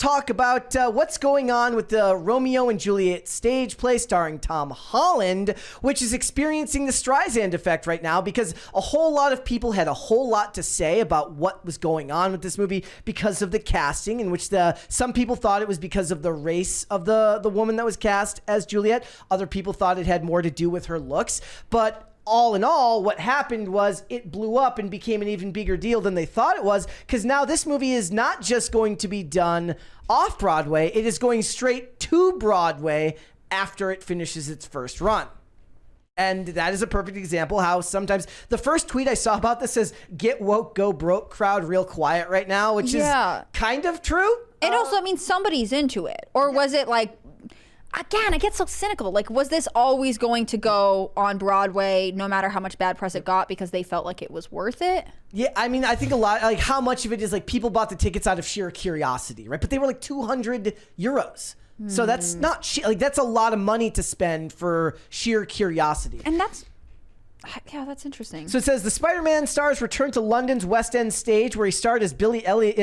talk about what's going on with the Romeo and Juliet stage play starring Tom Holland, which is experiencing the Strand Effect right now because a whole lot of people had a whole lot to say about what was going on with this movie because of the casting, in which some people thought it was because of the race of the woman that was cast as Juliet. Other people thought it had more to do with her looks, but all in all, what happened was it blew up and became an even bigger deal than they thought it was, because now this movie is not just going to be done off Broadway, it is going straight to Broadway after it finishes its first run. And that is a perfect example how sometimes the first tweet I saw about this says, "Get woke, go broke, crowd real quiet right now," which is kind of true. And also, I mean, somebody's into it. Or was it like, again, I get so cynical. Like, was this always going to go on Broadway no matter how much bad press it got because they felt like it was worth it? Yeah, I mean, I think a lot, like how much of it is like people bought the tickets out of sheer curiosity, right? But they were like 200 euros. So that's not, like that's a lot of money to spend for sheer curiosity. And that's, yeah, that's interesting. So it says the Spider-Man stars return to London's West End stage, where he starred as Billy Elliot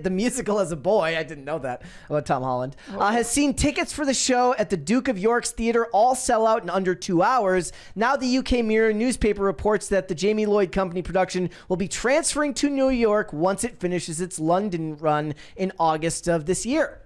the musical as a boy. I didn't know that about Tom Holland. Has seen tickets for the show at the Duke of York's Theatre all sell out in under 2 hours. Now the UK Mirror newspaper reports that the Jamie Lloyd Company production will be transferring to New York once it finishes its London run in August of this year.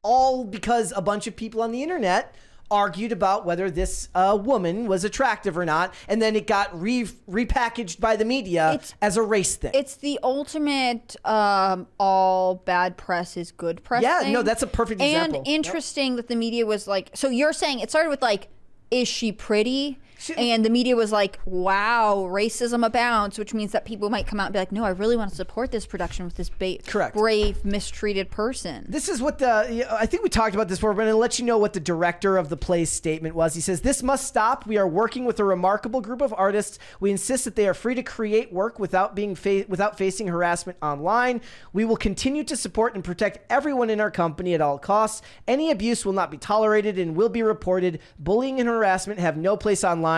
All because a bunch of people on the internet argued about whether this woman was attractive or not, and then it got repackaged by the media as a race thing. It's the ultimate all bad press is good press thing. No, that's a perfect example. And interesting that the media was like, so you're saying it started with like, is she pretty? And the media was like, wow, racism abounds, which means that people might come out and be like, no, I really want to support this production with this brave, mistreated person. This is what I think we talked about this before, but I'm going to let you know what the director of the play's statement was. He says, "This must stop. We are working with a remarkable group of artists. We insist that they are free to create work without facing harassment online. We will continue to support and protect everyone in our company at all costs. Any abuse will not be tolerated and will be reported. Bullying and harassment have no place online."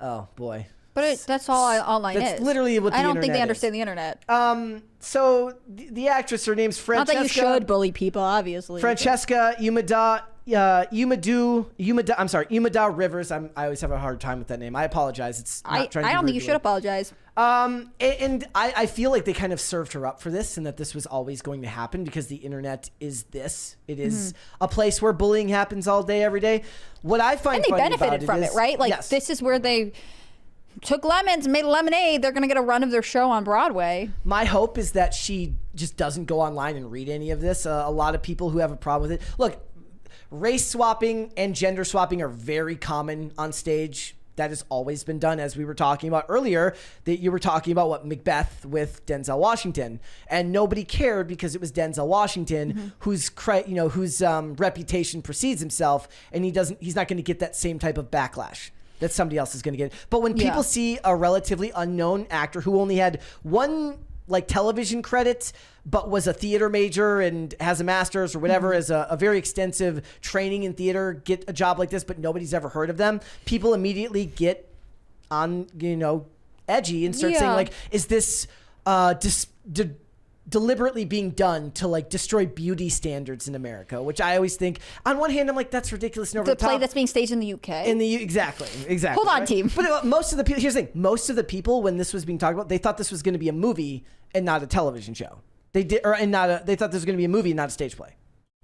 Oh boy, but that's all online is. That's literally what the I don't internet think they is. understand the internet. So the actress, her name's Francesca. Not that you should bully people, obviously. Francesca Umada Rivers. I always have a hard time with that name. I apologize. It's not trying to I don't think you should apologize. And I feel like they kind of served her up for this, and that this was always going to happen because the internet is this. It is a place where bullying happens all day, every day. What I find funny and they benefited from it, right? Like this is where they took lemons, made a lemonade. They're going to get a run of their show on Broadway. My hope is that she just doesn't go online and read any of this. A lot of people who have a problem with it. Look, race swapping and gender swapping are very common on stage. That has always been done, as we were talking about earlier, that you were talking about what Macbeth with Denzel Washington, and nobody cared because it was Denzel Washington whose reputation precedes himself, and he's not going to get that same type of backlash that somebody else is going to get. But when people see a relatively unknown actor who only had one television credit, but was a theater major and has a master's or whatever, as a very extensive training in theater, get a job like this, but nobody's ever heard of them, people immediately get on, edgy and start saying like, is this deliberately being done to destroy beauty standards in America? Which I always think, on one hand, I'm like, that's ridiculous and over the top. The play that's being staged in the UK. Exactly. Hold on, team. But most of the people, here's the thing, most of the people, when this was being talked about, they thought this was going to be a movie and not a television show. They thought this was going to be a movie and not a stage play.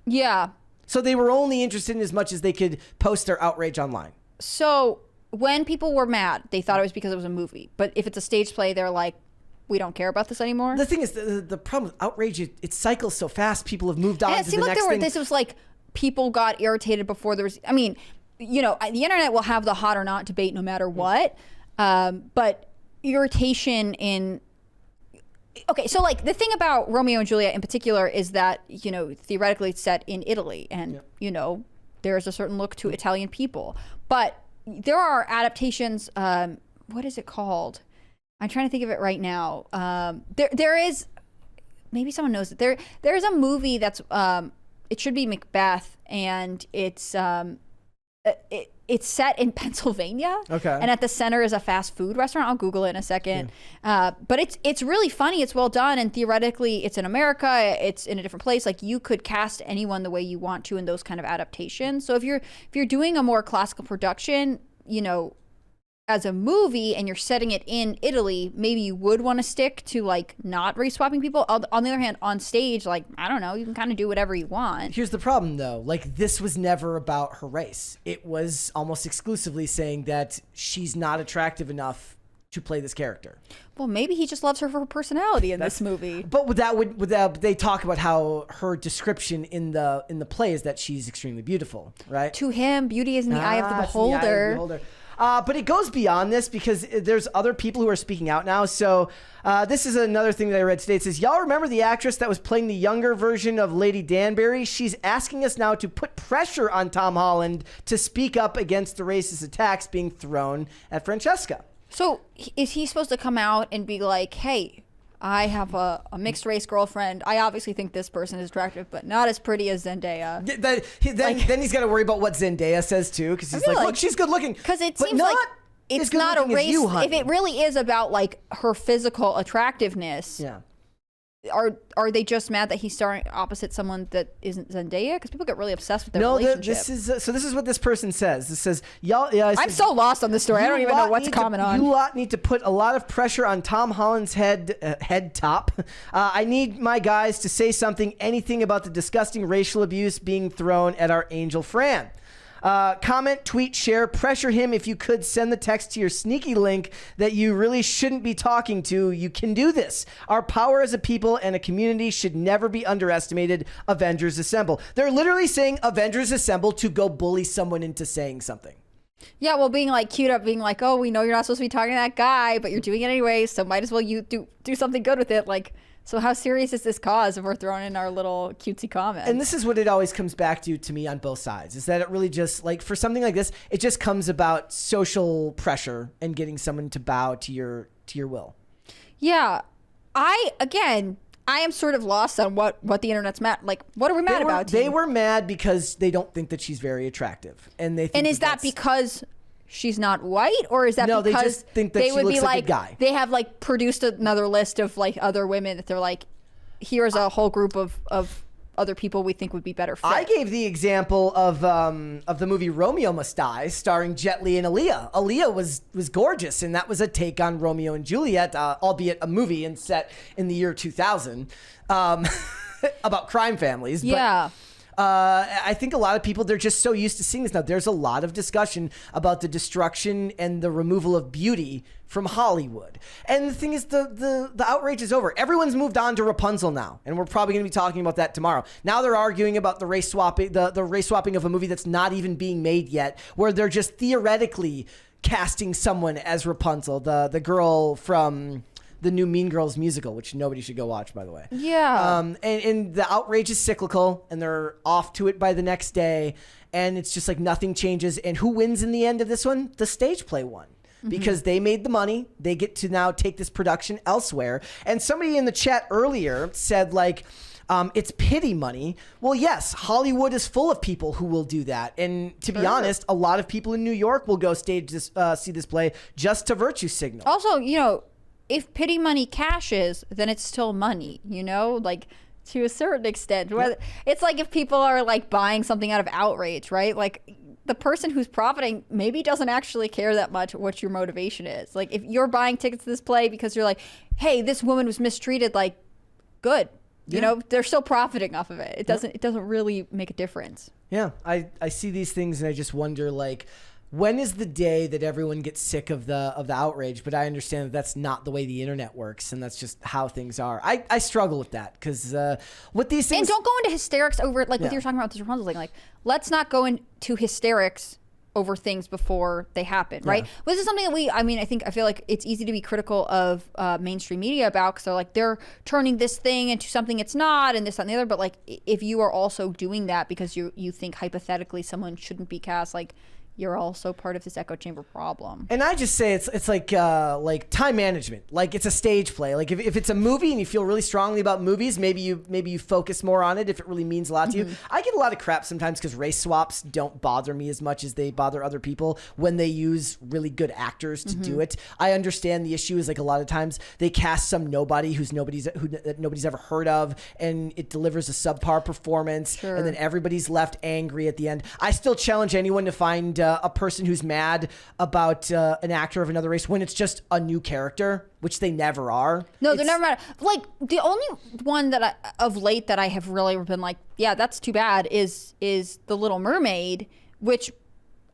Yeah. So they were only interested in as much as they could post their outrage online. So when people were mad, they thought it was because it was a movie. But if it's a stage play, they're like, we don't care about this anymore. The thing is, the problem with outrage, it cycles so fast. People have moved on to the next thing. And it seemed like this was like, people got irritated before there was, I mean, the internet will have the hot or not debate no matter what. But irritation in, okay, so the thing about Romeo and Juliet in particular is that, theoretically it's set in Italy, and, there is a certain look to Italian people. But there are adaptations, what is it called? I'm trying to think of it right now. There is, maybe someone knows it. There is a movie that's, it should be Macbeth, and it's it's set in Pennsylvania. Okay. And at the center is a fast food restaurant. I'll Google it in a second. But it's really funny. It's well done. And theoretically, it's in America. It's in a different place. Like, you could cast anyone the way you want to in those kind of adaptations. So if you're doing a more classical production, you know, as a movie, and you're setting it in Italy, maybe you would want to stick to like not race swapping people. On the other hand, on stage, like, I don't know, you can kind of do whatever you want. Here's the problem though, like, this was never about her race. It was almost exclusively saying that she's not attractive enough to play this character. Well, maybe he just loves her for her personality in this movie. But would they talk about how her description in the play is that she's extremely beautiful, right? To him, beauty is in the eye of the beholder. But it goes beyond this, because there's other people who are speaking out now. So this is another thing that I read today. It says, y'all remember the actress that was playing the younger version of Lady Danbury? She's asking us now to put pressure on Tom Holland to speak up against the racist attacks being thrown at Francesca. So is he supposed to come out and be like, hey, I have a mixed race girlfriend. I obviously think this person is attractive, but not as pretty as Zendaya. Then he's got to worry about what Zendaya says too, because he's like, look, she's good looking. Because it seems like it's not a race. If it really is about like her physical attractiveness, yeah. Are they just mad that he's starring opposite someone that isn't Zendaya? Because people get really obsessed with their relationship. This is what this person says. It says, y'all. Yeah, I'm so lost on this story. I don't even know what's common on. You lot need to put a lot of pressure on Tom Holland's head top. I need my guys to say anything about the disgusting racial abuse being thrown at our angel Fran. Comment, tweet, share, pressure him. If you could, send the text to your sneaky link that you really shouldn't be talking to. You can do this. Our power as a people and a community should never be underestimated. Avengers Assemble. They're literally saying Avengers Assemble to go bully someone into saying something. Yeah, well, being like cute up, being like, oh, we know you're not supposed to be talking to that guy, but you're doing it anyway, so might as well you do something good with it. Like, so how serious is this cause if we're throwing in our little cutesy comments? And this is what it always comes back to me on both sides, is that it really just, like, for something like this, it just comes about social pressure and getting someone to bow to your will. Yeah. I am sort of lost on what the internet's mad. Like, what are we mad about? They were mad because they don't think that she's very attractive. And they think And is that because she's not white, or is that no, because they just think that they she would looks be like a guy? They have like produced another list of like other women that they're like, here's a whole group of other people we think would be better fit. I gave the example of the movie Romeo Must Die, starring Jet Li and Aaliyah. Aaliyah was gorgeous, and that was a take on Romeo and Juliet, albeit a movie and set in the year 2000, about crime families. Yeah. But, I think a lot of people, they're just so used to seeing this now. There's a lot of discussion about the destruction and the removal of beauty from Hollywood. And the thing is, the outrage is over. Everyone's moved on to Rapunzel now, and we're probably going to be talking about that tomorrow. Now they're arguing about the race swapping, the race swapping of a movie that's not even being made yet, where they're just theoretically casting someone as Rapunzel, the girl from the new Mean Girls musical, which nobody should go watch, by the way. Yeah. And the outrage is cyclical, and they're off to it by the next day, and it's just like nothing changes. And who wins in the end of this one? The stage play won. Because they made the money. They get to now take this production elsewhere. And somebody in the chat earlier said, like, it's pity money. Well, yes, Hollywood is full of people who will do that. And to be honest, a lot of people in New York will go see this play just to virtue signal. Also, you know, if pity money cashes, then it's still money, you know, like to a certain extent. Whether it's like if people are like buying something out of outrage, right? Like the person who's profiting maybe doesn't actually care that much what your motivation is. Like if you're buying tickets to this play because you're like, hey, this woman was mistreated, like good. You know, they're still profiting off of it. It doesn't really make a difference. Yeah, I see these things and I just wonder, like, when is the day that everyone gets sick of the outrage? But I understand that that's not the way the internet works, and that's just how things are. I struggle with that because with these things, and don't go into hysterics over it. Like what you're talking about this Rapunzel thing. Like, let's not go into hysterics over things before they happen, right? Well, this is something that I feel like it's easy to be critical of mainstream media about, because they're turning this thing into something it's not, and this, that, and the other. But like, if you are also doing that because you think hypothetically someone shouldn't be cast, like, you're also part of this echo chamber problem. And I just say it's like time management. Like it's a stage play. Like if it's a movie and you feel really strongly about movies, maybe you focus more on it if it really means a lot to you. I get a lot of crap sometimes because race swaps don't bother me as much as they bother other people when they use really good actors to do it. I understand the issue is like a lot of times they cast some nobody that nobody's ever heard of, and it delivers a subpar performance, and then everybody's left angry at the end. I still challenge anyone to find a person who's mad about an actor of another race when it's just a new character, which they never are. No, they're never mad. Like the only one that of late that I have really been like, yeah, that's too bad is The Little Mermaid, which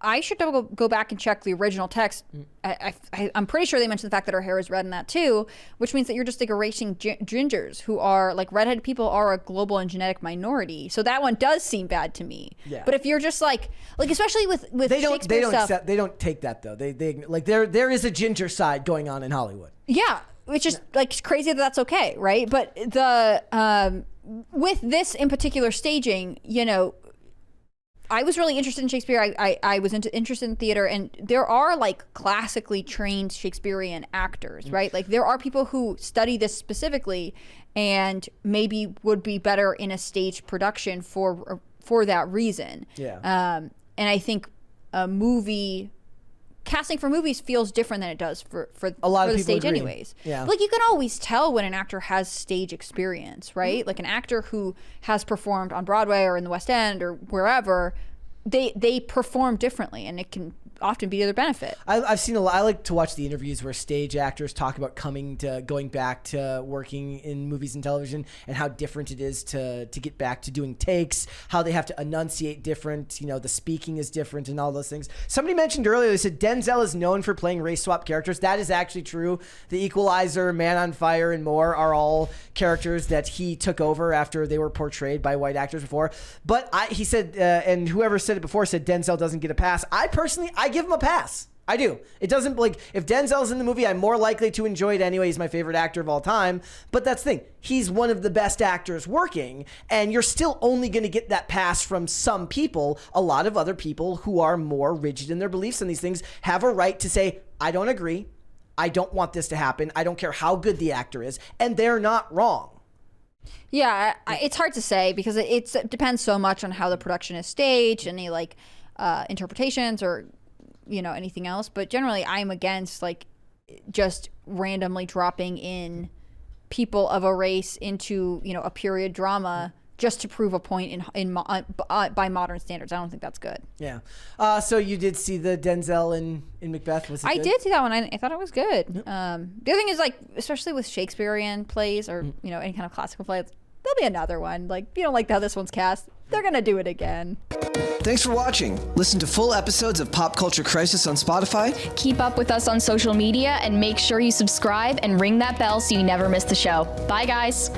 I should go back and check the original text. I'm pretty sure they mentioned the fact that her hair is red in that too, which means that you're just like erasing gingers who are like redheaded people are a global and genetic minority. So that one does seem bad to me. Yeah. But if you're just like especially with Shakespeare stuff, they don't take that though. They like there is a ginger side going on in Hollywood. Yeah, which is like crazy that that's okay, right? But the with this in particular staging, I was really interested in Shakespeare. I was interested in theater, and there are like classically trained Shakespearean actors, right? Like there are people who study this specifically and maybe would be better in a stage production for that reason. Yeah. And I think casting for movies feels different than it does for a lot of the people stage agree. anyways. Yeah. Like you can always tell when an actor has stage experience, right? Like an actor who has performed on Broadway or in the West End or wherever, they perform differently, and it can often be to their benefit. I've seen a lot. I like to watch the interviews where stage actors talk about going back to working in movies and television, and how different it is to get back to doing takes, how they have to enunciate different, the speaking is different and all those things. Somebody mentioned earlier, they said Denzel is known for playing race swap characters. That is actually true. The Equalizer, Man on Fire, and more are all characters that he took over after they were portrayed by white actors before. But he said, and whoever said it before said Denzel doesn't get a pass. I give him a pass. I do. It doesn't, like, if Denzel's in the movie, I'm more likely to enjoy it anyway. He's my favorite actor of all time. But that's the thing. He's one of the best actors working, and you're still only going to get that pass from some people. A lot of other people who are more rigid in their beliefs on these things have a right to say, I don't agree. I don't want this to happen. I don't care how good the actor is. And they're not wrong. Yeah, it's hard to say because it depends so much on how the production is staged, any like interpretations or anything else. But generally, I'm against like just randomly dropping in people of a race into a period drama just to prove a point by modern standards. I don't think that's good. Yeah. So you did see the Denzel in Macbeth? Was it good? I did see that one. I thought it was good. Yep. The other thing is, like, especially with Shakespearean plays or any kind of classical plays, there'll be another one. Like, if you don't like how this one's cast, they're gonna do it again. Thanks for watching. Listen to full episodes of Pop Culture Crisis on Spotify. Keep up with us on social media and make sure you subscribe and ring that bell so you never miss the show. Bye, guys.